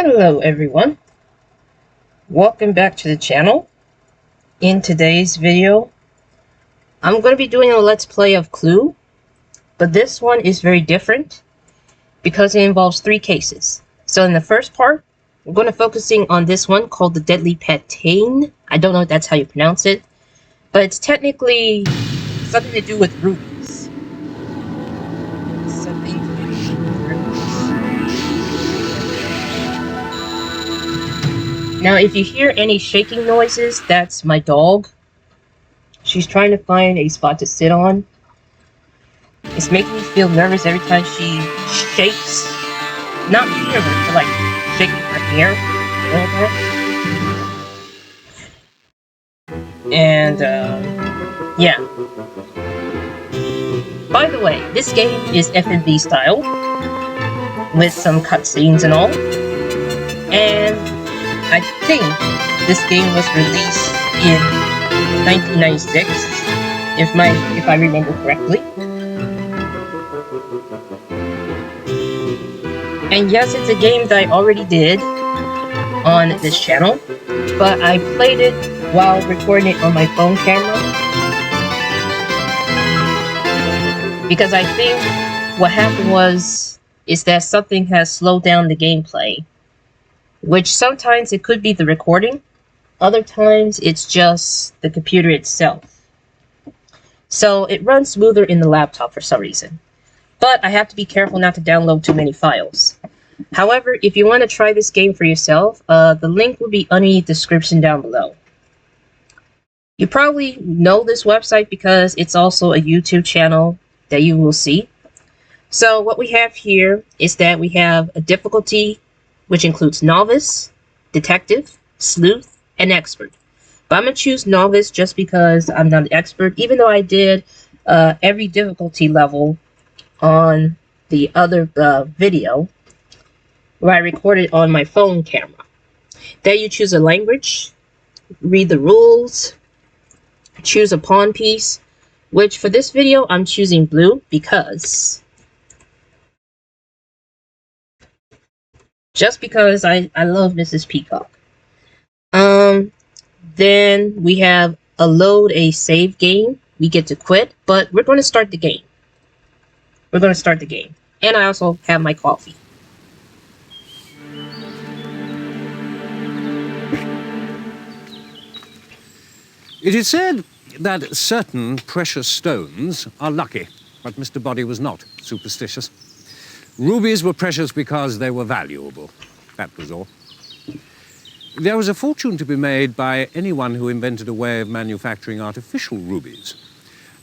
Hello everyone, welcome back to the channel. In today's video, I'm going to be doing a let's play of Clue, but this one is very different because it involves 3 cases. So in the first part, we're going to focusing on this one called the Deadly Patain. I don't know if that's how you pronounce it, but it's technically something to do with rubies. Something to do with rubies. Now, if you hear any shaking noises, that's my dog. She's trying to find a spot to sit on. It's making me feel nervous every time she shakes. Not fear her, but like shaking her hair a little bit. And, yeah. By the way, this game is FMV style, with some cutscenes and all. And I think this game was released in 1996, if I remember correctly. And yes, it's a game that I already did on this channel, but I played it while recording it on my phone camera. Because I think what happened is that something has slowed down the gameplay. Which sometimes it could be the recording, other times it's just the computer itself. So it runs smoother in the laptop for some reason. But I have to be careful not to download too many files. However, if you want to try this game for yourself, the link will be underneath the description down below. You probably know this website because it's also a YouTube channel that you will see. So what we have here is that we have a difficulty which includes novice, detective, sleuth, and expert. But I'm going to choose novice just because I'm not an expert, even though I did every difficulty level on the other video where I recorded on my phone camera. Then you choose a language, read the rules, choose a pawn piece, which for this video I'm choosing blue because I love Mrs. Peacock. Then we have a load a save game. We get to quit, but we're going to start the game. And I also have my coffee. It is said that certain precious stones are lucky, but Mr. Body was not superstitious. Rubies were precious because they were valuable. That was all. There was a fortune to be made by anyone who invented a way of manufacturing artificial rubies.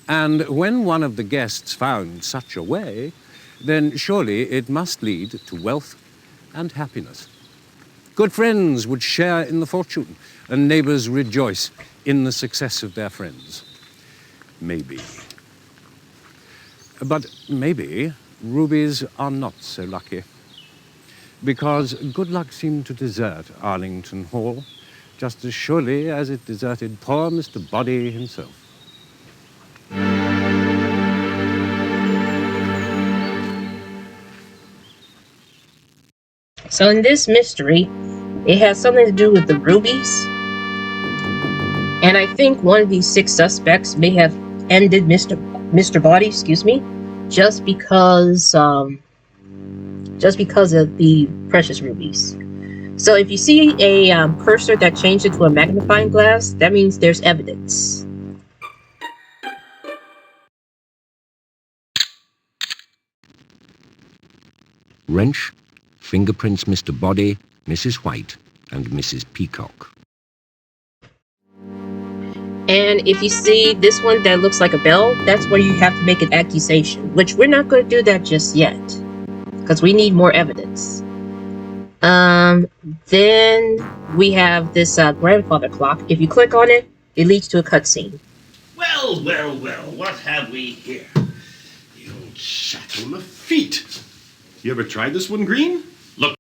And when one of the guests found such a way, then surely it must lead to wealth and happiness. Good friends would share in the fortune, and neighbors rejoice in the success of their friends. Maybe. But maybe rubies are not so lucky, because good luck seemed to desert Arlington Hall just as surely as it deserted poor Mr. Body himself. So in this mystery, it has something to do with the rubies. And I think one of these 6 suspects may have ended Mr. Body, just because of the precious rubies. So if you see a cursor that changed into a magnifying glass, that means there's evidence. Wrench, fingerprints Mr. Body, Mrs. White, and Mrs. Peacock. And if you see this one that looks like a bell, that's where you have to make an accusation, which we're not going to do that just yet, because we need more evidence. Then we have this grandfather clock. If you click on it, it leads to a cutscene. Well, what have we here? The old Chateau Lafitte. You ever tried this one, Green? Look.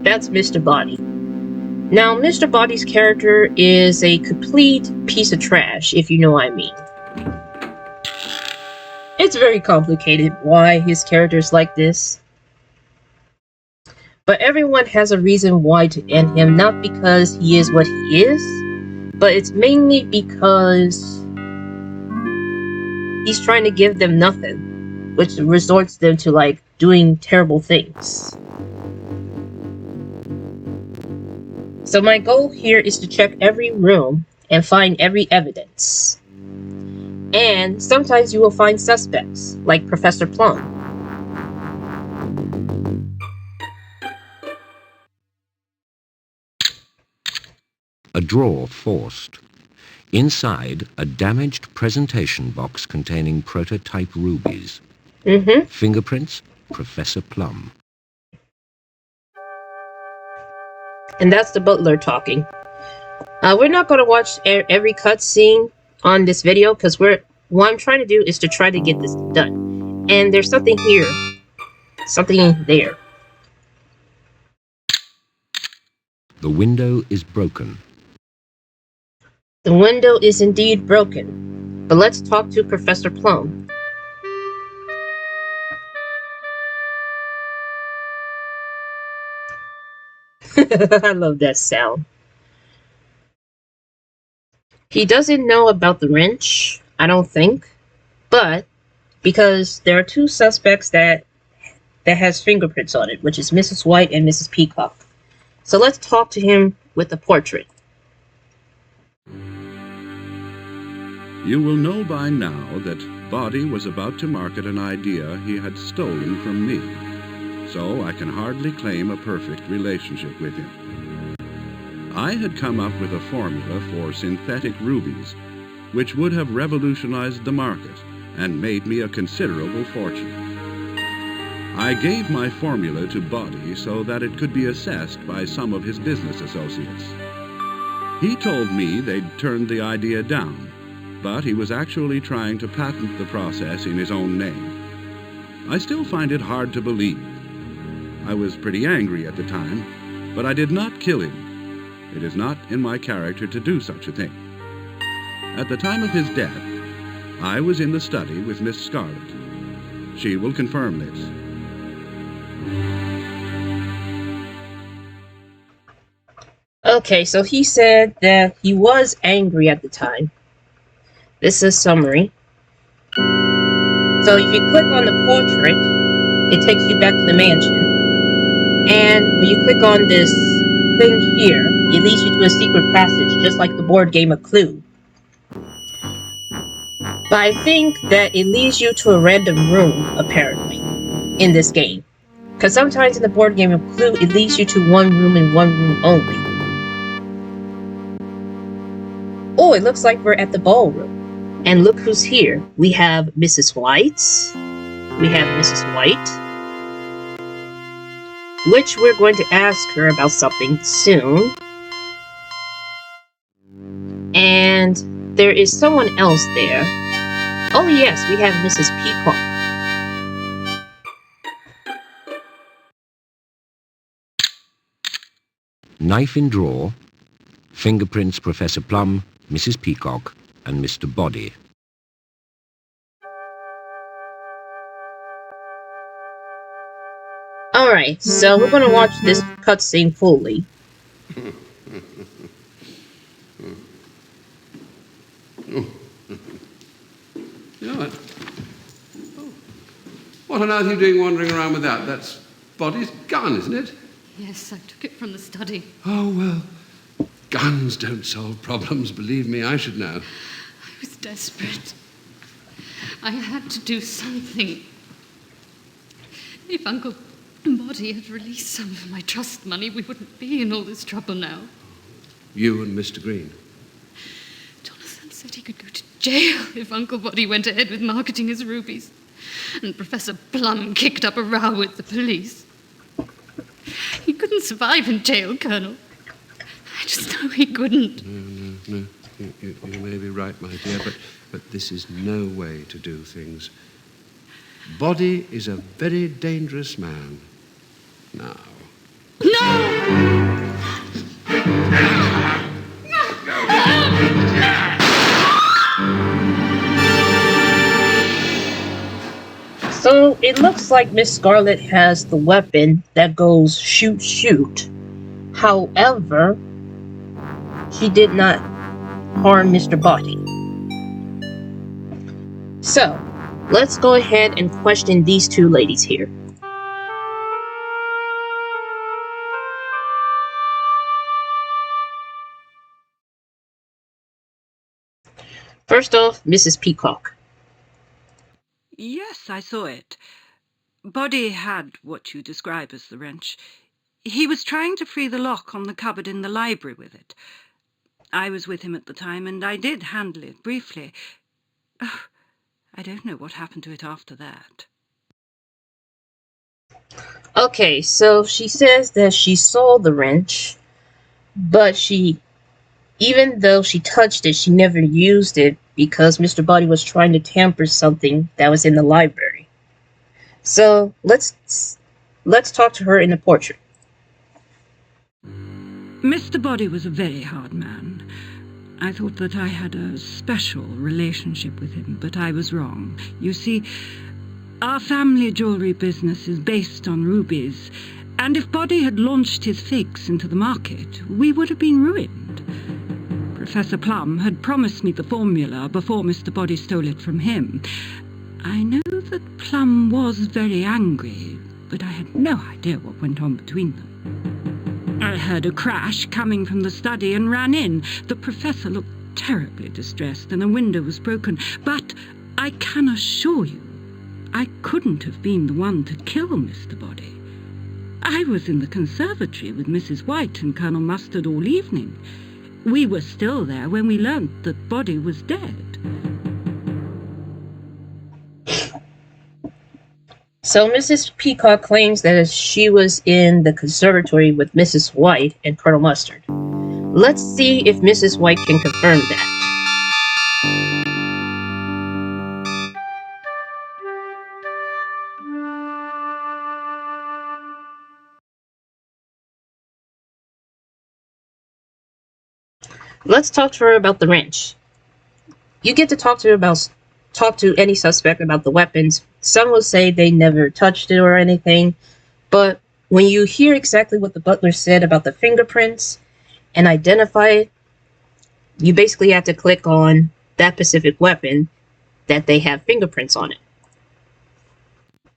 That's Mr. Body. Now, Mr. Body's character is a complete piece of trash, if you know what I mean. It's very complicated why his character is like this. But everyone has a reason why to end him, not because he is what he is, but it's mainly because he's trying to give them nothing, which resorts them to like doing terrible things. So my goal here is to check every room and find every evidence. And sometimes you will find suspects, like Professor Plum. A drawer forced. Inside, a damaged presentation box containing prototype rubies. Fingerprints, Professor Plum. And that's the butler talking. We're not going to watch every cutscene on this video because what I'm trying to do is to try to get this done. And there's something here, something there. The window is broken. The window is indeed broken, but let's talk to Professor Plum. I love that sound. He doesn't know about the wrench, I don't think, but because there are two suspects that has fingerprints on it, which is Mrs. White and Mrs. Peacock. So let's talk to him with the portrait. You will know by now that Body was about to market an idea he had stolen from me, so I can hardly claim a perfect relationship with him. I had come up with a formula for synthetic rubies, which would have revolutionized the market and made me a considerable fortune. I gave my formula to Body so that it could be assessed by some of his business associates. He told me they'd turned the idea down, but he was actually trying to patent the process in his own name. I still find it hard to believe. I was pretty angry at the time, but I did not kill him. It is not in my character to do such a thing. At the time of his death, I was in the study with Miss Scarlet. She will confirm this. Okay, so he said that he was angry at the time. This is a summary. So if you click on the portrait, it takes you back to the mansion. And when you click on this thing here, it leads you to a secret passage, just like the board game of Clue. But I think that it leads you to a random room, apparently, in this game. Because sometimes in the board game of Clue, it leads you to one room and one room only. Oh, it looks like we're at the ballroom. And look who's here. We have Mrs. White. We have Mrs. White. Which we're going to ask her about something soon. And there is someone else there. Oh yes, we have Mrs. Peacock. Knife in drawer. Fingerprints, Professor Plum, Mrs. Peacock, and Mr. Body. Alright, so we're going to watch this cutscene fully. You know what? Oh. What on earth are you doing wandering around with that? That's Body's gun, isn't it? Yes, I took it from the study. Oh, well, guns don't solve problems, believe me, I should know. I was desperate. I had to do something. If Uncle Body had released some of my trust money, we wouldn't be in all this trouble now. You and Mr. Green? Jonathan said he could go to jail if Uncle Body went ahead with marketing his rubies. And Professor Plum kicked up a row with the police. He couldn't survive in jail, Colonel. I just know he couldn't. No. You may be right, my dear, but this is no way to do things. Body is a very dangerous man. Now. No! So So it looks like Miss Scarlet has the weapon that goes shoot shoot. However, she did not harm Mr. Body. So, let's go ahead and question these two ladies here. First off, Mrs. Peacock. Yes, I saw it. Body had what you describe as the wrench. He was trying to free the lock on the cupboard in the library with it. I was with him at the time, and I did handle it briefly. Oh, I don't know what happened to it after that. Okay, so she says that she saw the wrench, but even though she touched it, she never used it because Mr. Body was trying to tamper something that was in the library. So let's talk to her in the portrait. Mr. Body was a very hard man. I thought that I had a special relationship with him, but I was wrong. You see, our family jewellery business is based on rubies, and if Body had launched his figs into the market, we would have been ruined. Professor Plum had promised me the formula before Mr. Body stole it from him. I know that Plum was very angry, but I had no idea what went on between them. I heard a crash coming from the study and ran in. The professor looked terribly distressed and a window was broken, but I can assure you, I couldn't have been the one to kill Mr. Body. I was in the conservatory with Mrs. White and Colonel Mustard all evening. We were still there when we learnt that Body was dead. So Mrs. Peacock claims that she was in the conservatory with Mrs. White and Colonel Mustard. Let's see if Mrs. White can confirm that. Let's talk to her about the wrench. You get to talk to any suspect about the weapons. Some will say they never touched it or anything, but when you hear exactly what the butler said about the fingerprints and identify it, you basically have to click on that specific weapon that they have fingerprints on it.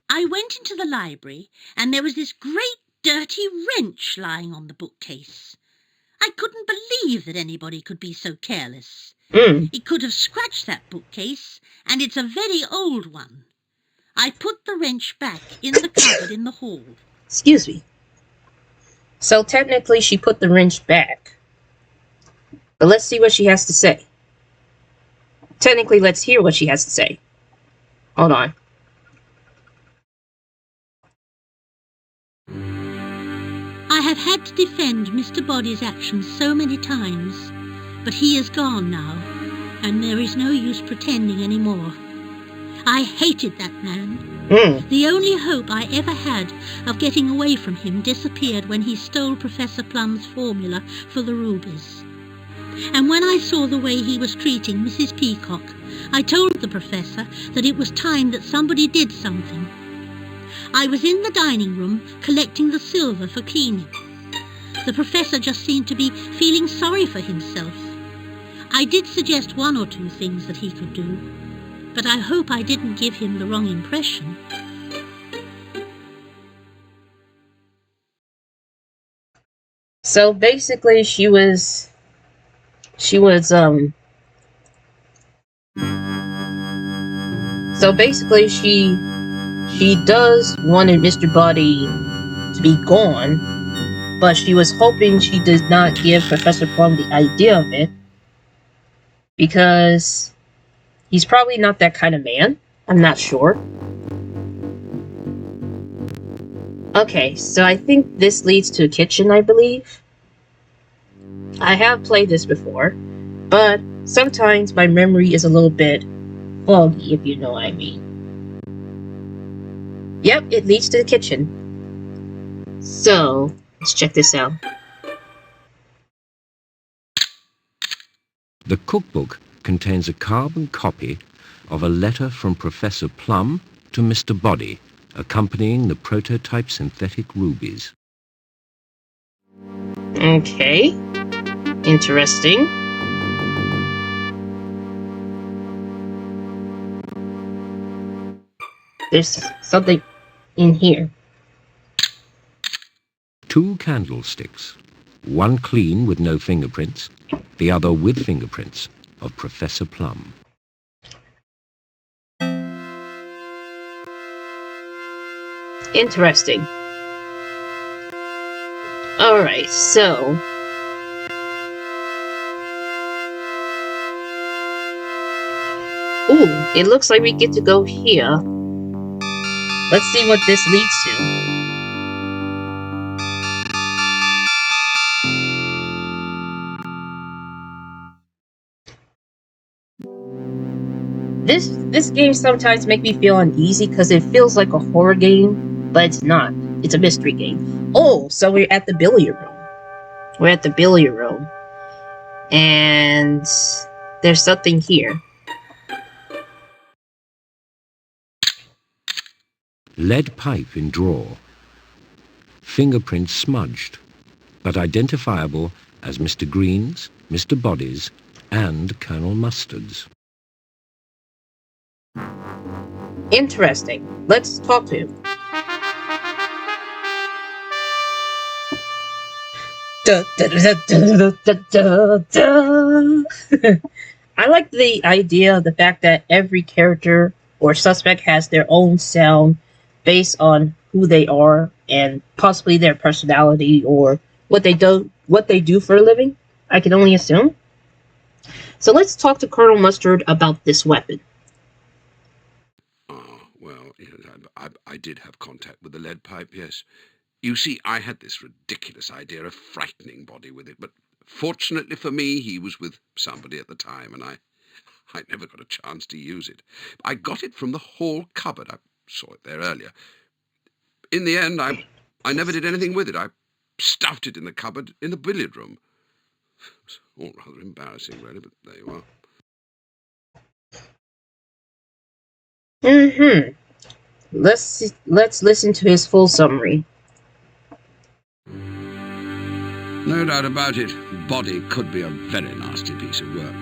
I went into the library and there was this great dirty wrench lying on the bookcase. I couldn't believe that anybody could be so careless. It could have scratched that bookcase, and it's a very old one. I put the wrench back in the cupboard in the hall. Excuse me. So technically she put the wrench back. But let's see what she has to say. Technically, let's hear what she has to say. Hold on. I have had to defend Mr. Body's actions so many times, but he is gone now, and there is no use pretending any more. I hated that man. The only hope I ever had of getting away from him disappeared when he stole Professor Plum's formula for the rubies. And when I saw the way he was treating Mrs. Peacock, I told the professor that it was time that somebody did something. I was in the dining room collecting the silver for cleaning. The professor just seemed to be feeling sorry for himself. I did suggest one or two things that he could do, but I hope I didn't give him the wrong impression. So basically she does wanted Mr. Body to be gone, but she was hoping she did not give Professor Plum the idea of it, because he's probably not that kind of man. I'm not sure. Okay, so I think this leads to a kitchen, I believe. I have played this before, but sometimes my memory is a little bit foggy, if you know what I mean. Yep, it leads to the kitchen. So, let's check this out. The cookbook contains a carbon copy of a letter from Professor Plum to Mr. Body, accompanying the prototype synthetic rubies. Okay. Interesting. There's something in here. 2 candlesticks, one clean with no fingerprints, the other with fingerprints of Professor Plum. Interesting. Alright, so... Ooh, it looks like we get to go here. Let's see what this leads to. This game sometimes makes me feel uneasy because it feels like a horror game, but it's not. It's a mystery game. Oh, so we're at the billiard room. We're at the billiard room. And there's something here. Lead pipe in drawer. Fingerprints smudged, but identifiable as Mr. Green's, Mr. Body's, and Colonel Mustard's. Interesting. Let's talk to him. I like the idea of the fact that every character or suspect has their own sound based on who they are and possibly their personality or what they do for a living. I can only assume. So let's talk to Colonel Mustard about this weapon. Well, I did have contact with the lead pipe, yes. You see, I had this ridiculous idea of frightening Body with it, but fortunately for me, he was with somebody at the time, and I never got a chance to use it. I got it from the hall cupboard. I saw it there earlier. In the end, I never did anything with it. I stuffed it in the cupboard in the billiard room. It's all rather embarrassing, really, but there you are. Let's listen to his full summary. No doubt about it, Body could be a very nasty piece of work.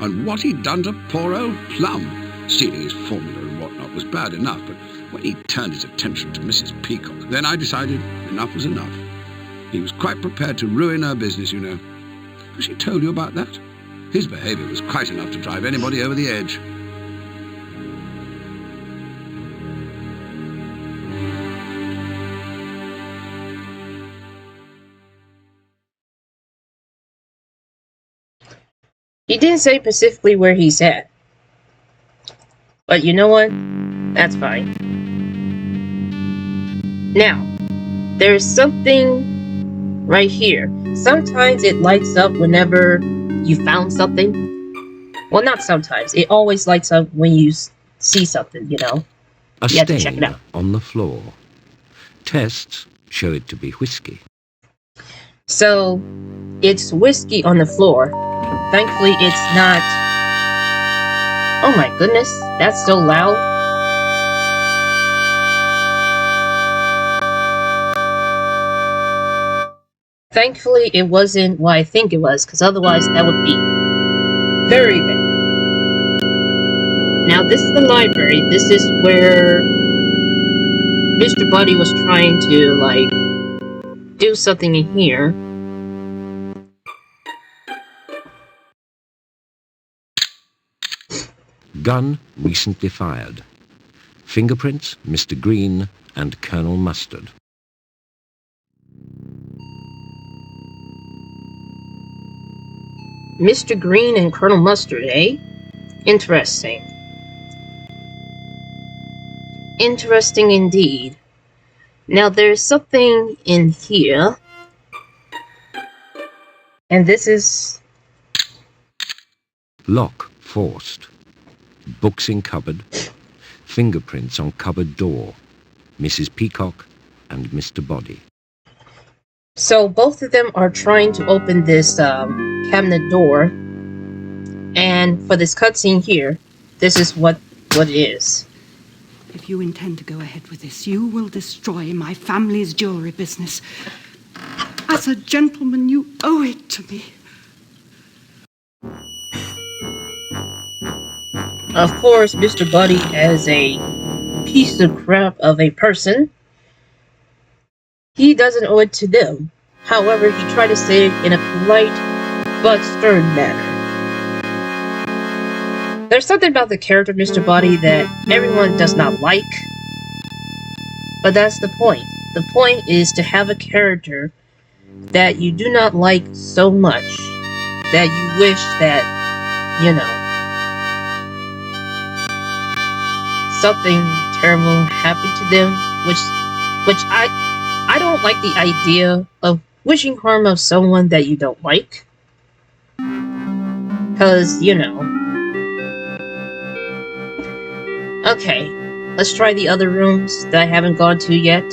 And what he'd done to poor old Plum, stealing his formula and whatnot, was bad enough, but when he turned his attention to Mrs. Peacock, then I decided enough was enough. He was quite prepared to ruin her business, you know. Has she told you about that? His behaviour was quite enough to drive anybody over the edge. He didn't say specifically where he's at. But you know what? That's fine. Now, there's something right here. Sometimes it lights up whenever you found something. Well, not sometimes. It always lights up when you see something, you know. A You have to check it stain out. on the floor. Tests show it to be whiskey. So, it's whiskey on the floor. Thankfully, it's not... Oh my goodness, that's so loud. Thankfully, it wasn't what I think it was, because otherwise that would be very bad. Now, this is the library. This is where Mr. Buddy was trying to, like, do something in here. Gun recently fired. Fingerprints, Mr. Green and Colonel Mustard. Mr. Green and Colonel Mustard, eh? Interesting. Interesting indeed. Now there's something in here. And this is... Lock forced. Books in cupboard. Fingerprints on cupboard door. Mrs. Peacock and Mr. Body. So both of them are trying to open this cabinet door. And for this cutscene here, this is what it is. If you intend to go ahead with this, you will destroy my family's jewelry business. As a gentleman, you owe it to me. Of course, Mr. Buddy, as a piece of crap of a person, he doesn't owe it to them. However, he tried to say it in a polite but stern manner. There's something about the character of Mr. Buddy that everyone does not like, but that's the point. The point is to have a character that you do not like so much that you wish that, you know, something terrible happened to them, which I don't like the idea of wishing harm of someone that you don't like. Cause, you know. Okay, let's try the other rooms that I haven't gone to yet.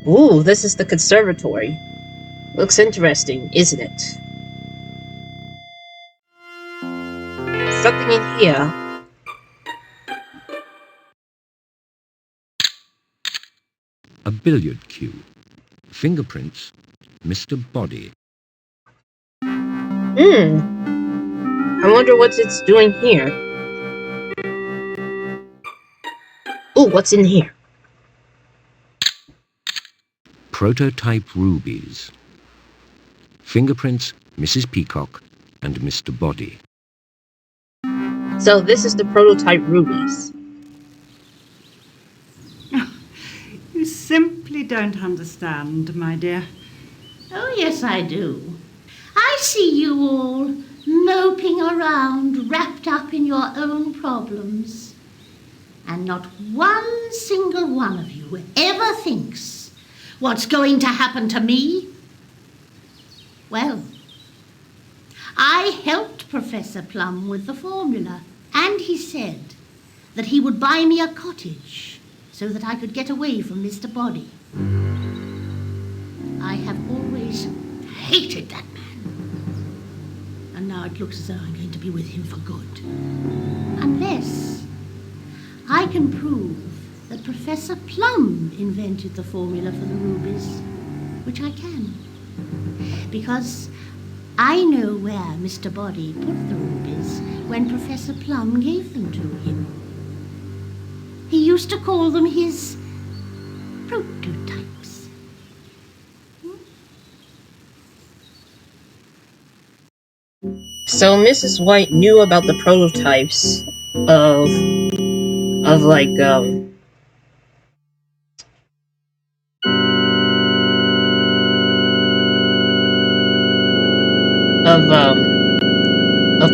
Ooh, this is the conservatory. Looks interesting, isn't it? Something in here. A billiard cue. Fingerprints, Mr. Body. I wonder what it's doing here. Ooh, what's in here? Prototype rubies. Fingerprints, Mrs. Peacock and Mr. Body. So this is the prototype rubies. You simply don't understand, my dear. Oh, yes, I do. I see you all moping around, wrapped up in your own problems. And not one single one of you ever thinks what's going to happen to me. Well, I helped Professor Plum with the formula, and he said that he would buy me a cottage so that I could get away from Mr. Body. I have always hated that man. And now it looks as though I'm going to be with him for good. Unless I can prove that Professor Plum invented the formula for the rubies, which I can. Because I know where Mr. Body put the rubies when Professor Plum gave them to him. He used to call them his prototypes. So Mrs. White knew about the prototypes of like of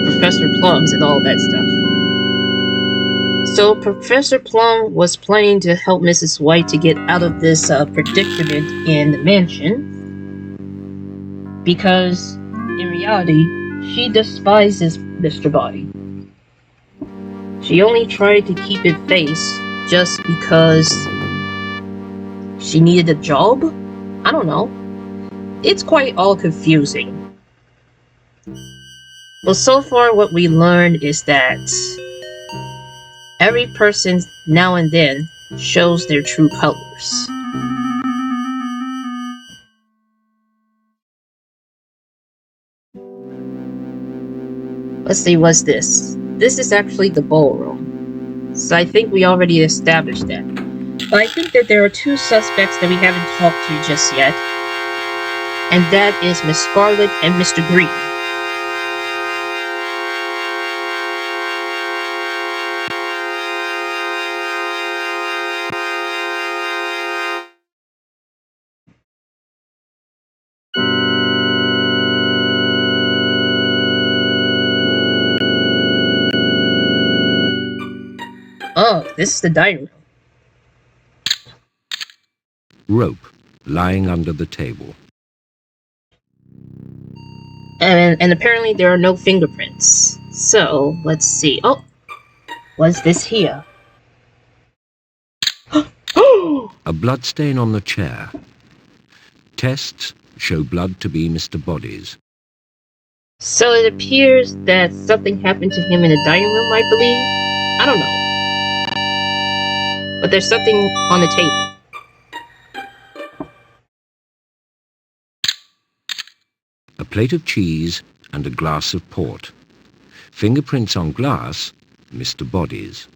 Professor Plum's and all that stuff. So Professor Plum was planning to help Mrs. White to get out of this predicament in the mansion, because in reality she despises Mr. Body. She only tried to keep it face just because she needed a job? I don't know. It's quite all confusing. Well, so far what we learned is that every person now and then shows their true colors. Let's see, what's this? This is actually the ballroom. So I think we already established that. But I think that there are two suspects that we haven't talked to just yet. And that is Miss Scarlet and Mr. Green. Oh, this is the dining room. Rope lying under the table. And apparently there are no fingerprints. So, let's see. Oh, what's this here? A bloodstain on the chair. Tests show blood to be Mr. Body's. So it appears that something happened to him in the dining room, I believe. I don't know. But there's something on the table. A plate of cheese and a glass of port. Fingerprints on glass, Mr. Body's.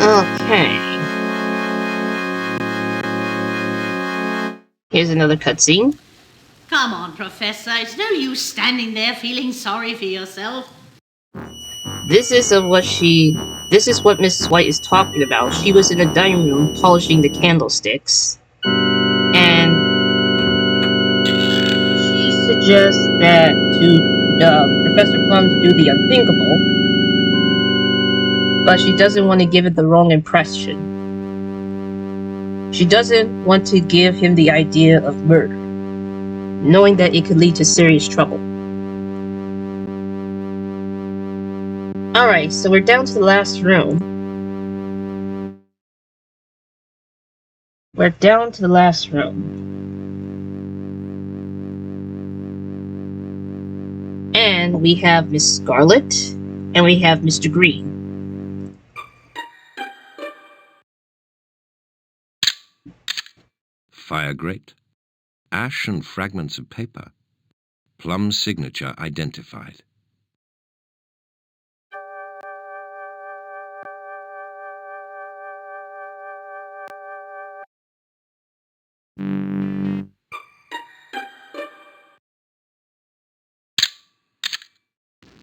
Okay. Here's another cutscene. Come on, Professor. It's no use standing there feeling sorry for yourself. This is what Mrs. White is talking about. She was in the dining room polishing the candlesticks. And she suggests that to Professor Plum to do the unthinkable, but she doesn't want to give it the wrong impression. She doesn't want to give him the idea of murder, knowing that it could lead to serious trouble. Alright, so we're down to the last room. We're down to the last room. And we have Miss Scarlet, and we have Mr. Green. Fire grate. Ash and fragments of paper. Plum's signature identified.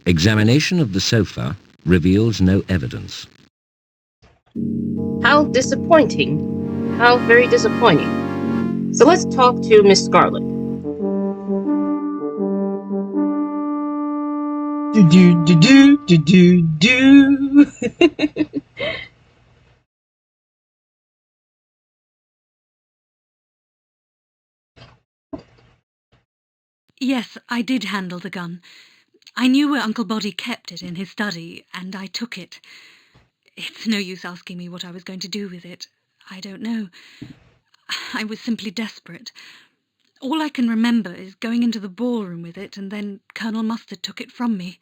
Examination of the sofa reveals no evidence. How disappointing. How very disappointing. So let's talk to Miss Scarlet. Do. Yes, I did handle the gun. I knew where Uncle Boddy kept it in his study, and I took it. It's no use asking me what I was going to do with it. I don't know. I was simply desperate. All I can remember is going into the ballroom with it, and then Colonel Mustard took it from me.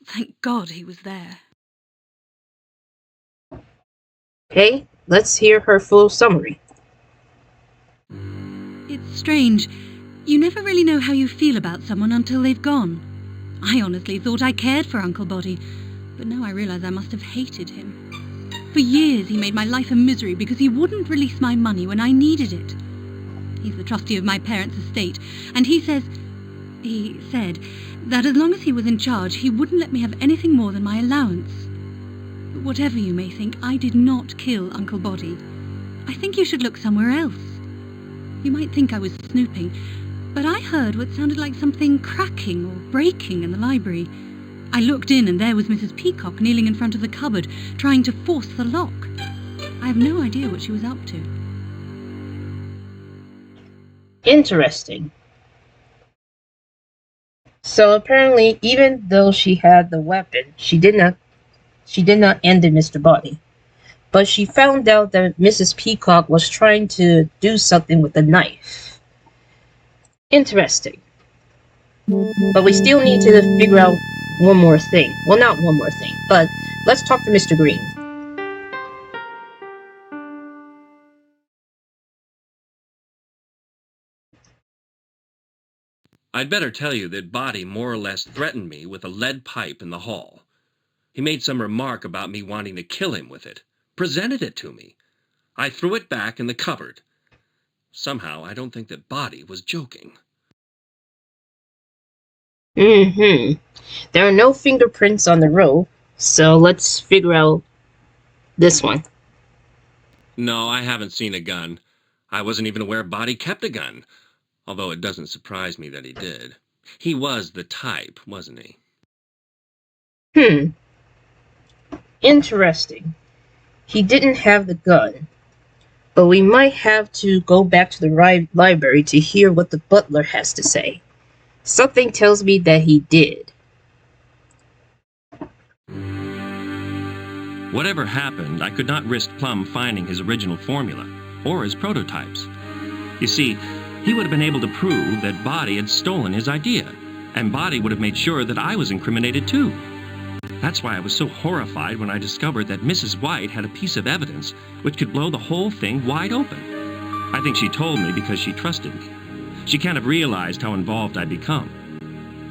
Thank God he was there. Okay, let's hear her full summary. It's strange. You never really know how you feel about someone until they've gone. I honestly thought I cared for Uncle Boddy, but now I realise I must have hated him. For years he made my life a misery because he wouldn't release my money when I needed it. He's the trustee of my parents' estate, and he said that as long as he was in charge, he wouldn't let me have anything more than my allowance. But whatever you may think, I did not kill Uncle Boddy. I think you should look somewhere else. You might think I was snooping, but I heard what sounded like something cracking or breaking in the library. I looked in, and there was Mrs. Peacock kneeling in front of the cupboard, trying to force the lock. I have no idea what she was up to. Interesting. So apparently, even though she had the weapon, she did not end in Mr. Boddy. But she found out that Mrs. Peacock was trying to do something with the knife. Interesting. But we still need to figure out one more thing. Well, not one more thing, but let's talk to Mr. Green. I'd better tell you that Boddy more or less threatened me with a lead pipe in the hall. He made some remark about me wanting to kill him with it, presented it to me. I threw it back in the cupboard. Somehow, I don't think that Boddy was joking. There are no fingerprints on the rope, so let's figure out this one. No, I haven't seen a gun. I wasn't even aware Boddy kept a gun, although it doesn't surprise me that he did. He was the type, wasn't he? Interesting. He didn't have the gun, but we might have to go back to the library to hear what the butler has to say. Something tells me that he did. Whatever happened, I could not risk Plum finding his original formula, or his prototypes. You see, he would have been able to prove that Body had stolen his idea, and Body would have made sure that I was incriminated too. That's why I was so horrified when I discovered that Mrs. White had a piece of evidence which could blow the whole thing wide open. I think she told me because she trusted me. She can't have realized how involved I'd become.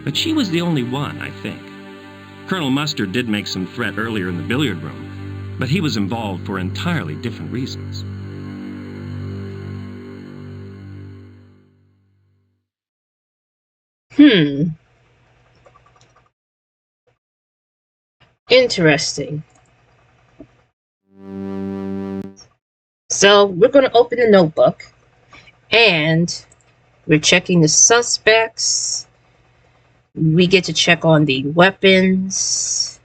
But she was the only one, I think. Colonel Mustard did make some threat earlier in the billiard room, but he was involved for entirely different reasons. Interesting. So we're going to open the notebook, and we're checking the suspects. We get to check on the weapons,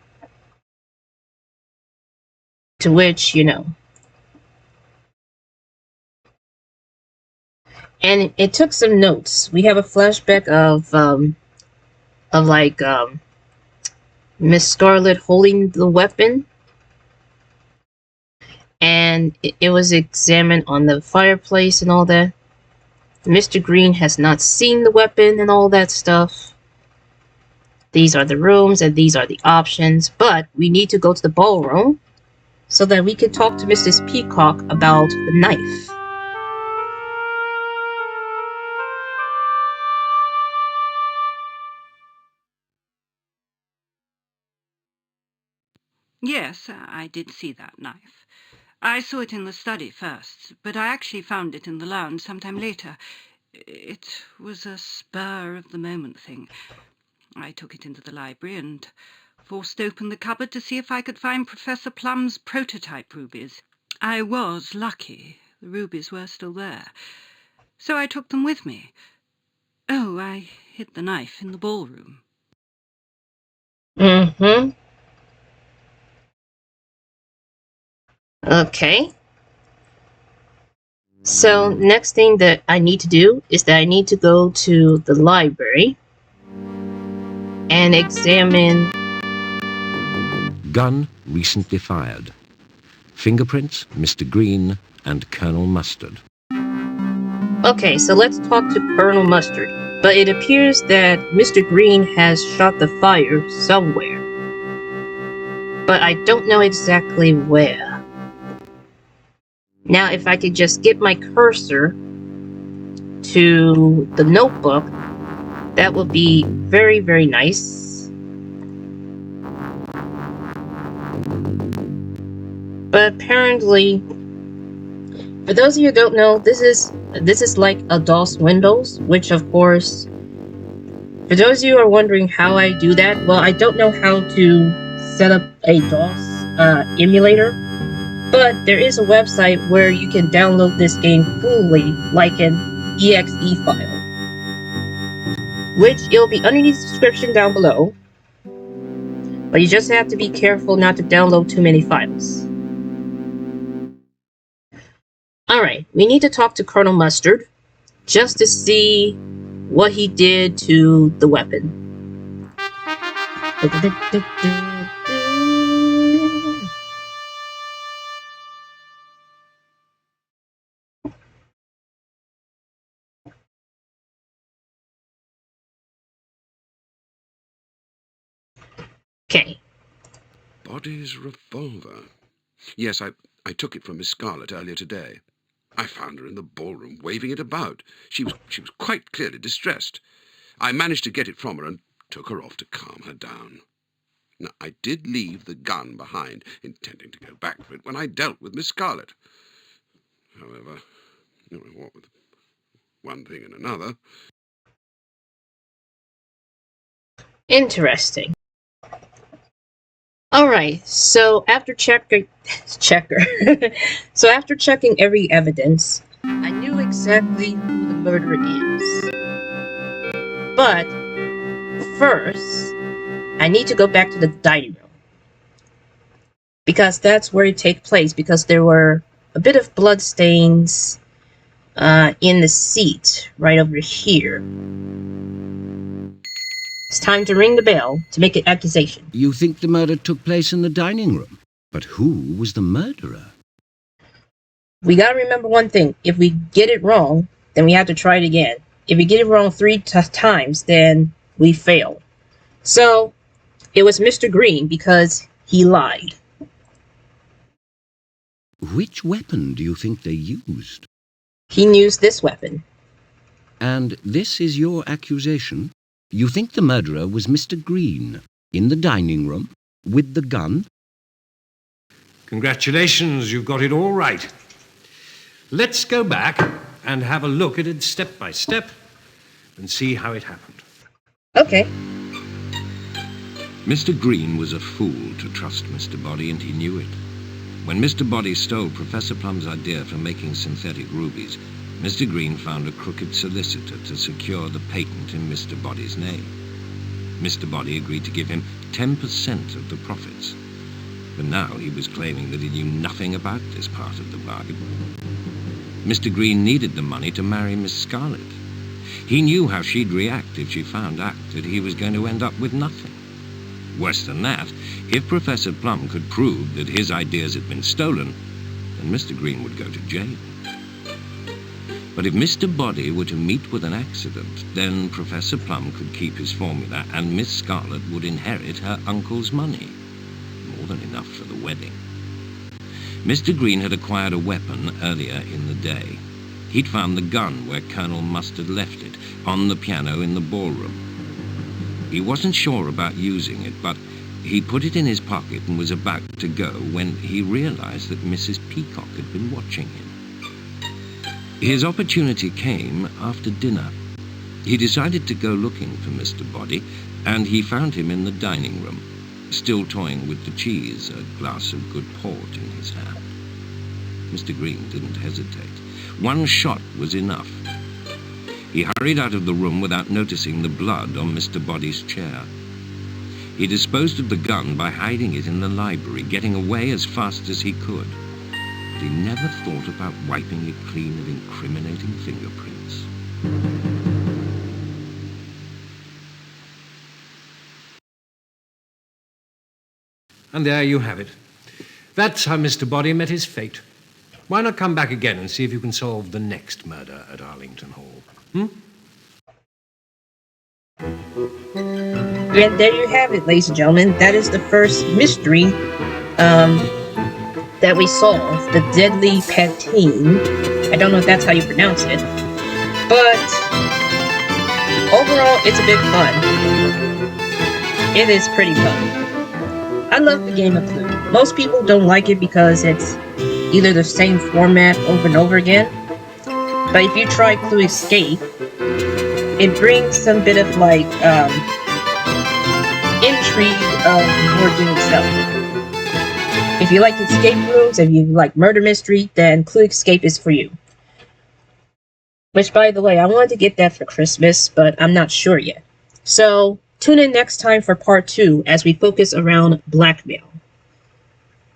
to which, and it took some notes. We have a flashback of Miss Scarlet holding the weapon, and it was examined on the fireplace and all that. Mr. Green has not seen the weapon and all that stuff. These are the rooms and these are the options, but we need to go to the ballroom so that we can talk to Mrs. Peacock about the knife. Yes, I did see that knife. I saw it in the study first, but I actually found it in the lounge sometime later. It was a spur-of-the-moment thing. I took it into the library and forced open the cupboard to see if I could find Professor Plum's prototype rubies. I was lucky. The rubies were still there. So I took them with me. Oh, I hid the knife in the ballroom. Okay. So next thing that I need to do is that I need to go to the library and examine. Gun recently fired. Fingerprints, Mr. Green and Colonel Mustard. Okay, so let's talk to Colonel Mustard. But it appears that Mr. Green has shot the fire somewhere. But I don't know exactly where. Now, if I could just get my cursor to the notebook, that would be very, very nice. But apparently, for those of you who don't know, this is like a DOS Windows, which of course, for those of you who are wondering how I do that, well, I don't know how to set up a DOS emulator, but there is a website where you can download this game fully, like an exe file, which it'll be underneath the description down below, but you just have to be careful not to download too many files. Alright, we need to talk to Colonel Mustard, just to see what he did to the weapon. Okay. Body's revolver. Yes, I took it from Miss Scarlet earlier today. I found her in the ballroom waving it about. She was quite clearly distressed. I managed to get it from her and took her off to calm her down. Now, I did leave the gun behind, intending to go back for it when I dealt with Miss Scarlet. However, what with one thing and another. Interesting. Alright, so after checking every evidence, I knew exactly who the murderer is. But first, I need to go back to the dining room, because that's where it takes place, because there were a bit of blood stains in the seat right over here. It's time to ring the bell to make an accusation. You think the murder took place in the dining room? But who was the murderer? We gotta remember one thing. If we get it wrong, then we have to try it again. If we get it wrong 3 times, then we fail. So it was Mr. Green because he lied. Which weapon do you think they used? He used this weapon. And this is your accusation? You think the murderer was Mr. Green, in the dining room, with the gun? Congratulations, you've got it all right. Let's go back and have a look at it step by step and see how it happened. Okay. Mr. Green was a fool to trust Mr. Body, and he knew it. When Mr. Body stole Professor Plum's idea for making synthetic rubies, Mr. Green found a crooked solicitor to secure the patent in Mr. Body's name. Mr. Body agreed to give him 10% of the profits. But now he was claiming that he knew nothing about this part of the bargain. Mr. Green needed the money to marry Miss Scarlet. He knew how she'd react if she found out that he was going to end up with nothing. Worse than that, if Professor Plum could prove that his ideas had been stolen, then Mr. Green would go to jail. But if Mr. Body were to meet with an accident, then Professor Plum could keep his formula and Miss Scarlet would inherit her uncle's money. More than enough for the wedding. Mr. Green had acquired a weapon earlier in the day. He'd found the gun where Colonel Mustard left it, on the piano in the ballroom. He wasn't sure about using it, but he put it in his pocket and was about to go when he realized that Mrs. Peacock had been watching him. His opportunity came after dinner. He decided to go looking for Mr. Body, and he found him in the dining room, still toying with the cheese, a glass of good port in his hand. Mr. Green didn't hesitate. One shot was enough. He hurried out of the room without noticing the blood on Mr. Body's chair. He disposed of the gun by hiding it in the library, getting away as fast as he could. But he never thought about wiping it clean of incriminating fingerprints. And there you have it. That's how Mr. Body met his fate. Why not come back again and see if you can solve the next murder at Arlington Hall? And there you have it, ladies and gentlemen. That is the first mystery that we solved, the deadly pateen. I don't know if that's how you pronounce it, but overall, it's a bit fun. It is pretty fun. I love the game of Clue. Most people don't like it because it's either the same format over and over again. But if you try Clue Escape, it brings some bit of like intrigue of your game itself. If you like escape rooms, if you like murder mystery, then Clue Escape is for you. Which, by the way, I wanted to get that for Christmas, but I'm not sure yet. So tune in next time for part 2 as we focus around blackmail.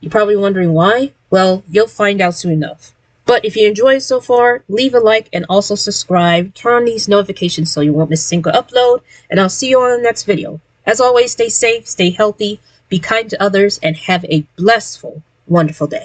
You're probably wondering why? Well, you'll find out soon enough. But if you enjoyed so far, leave a like and also subscribe. Turn on these notifications so you won't miss a single upload. And I'll see you on the next video. As always, stay safe, stay healthy, be kind to others, and have a blissful, wonderful day.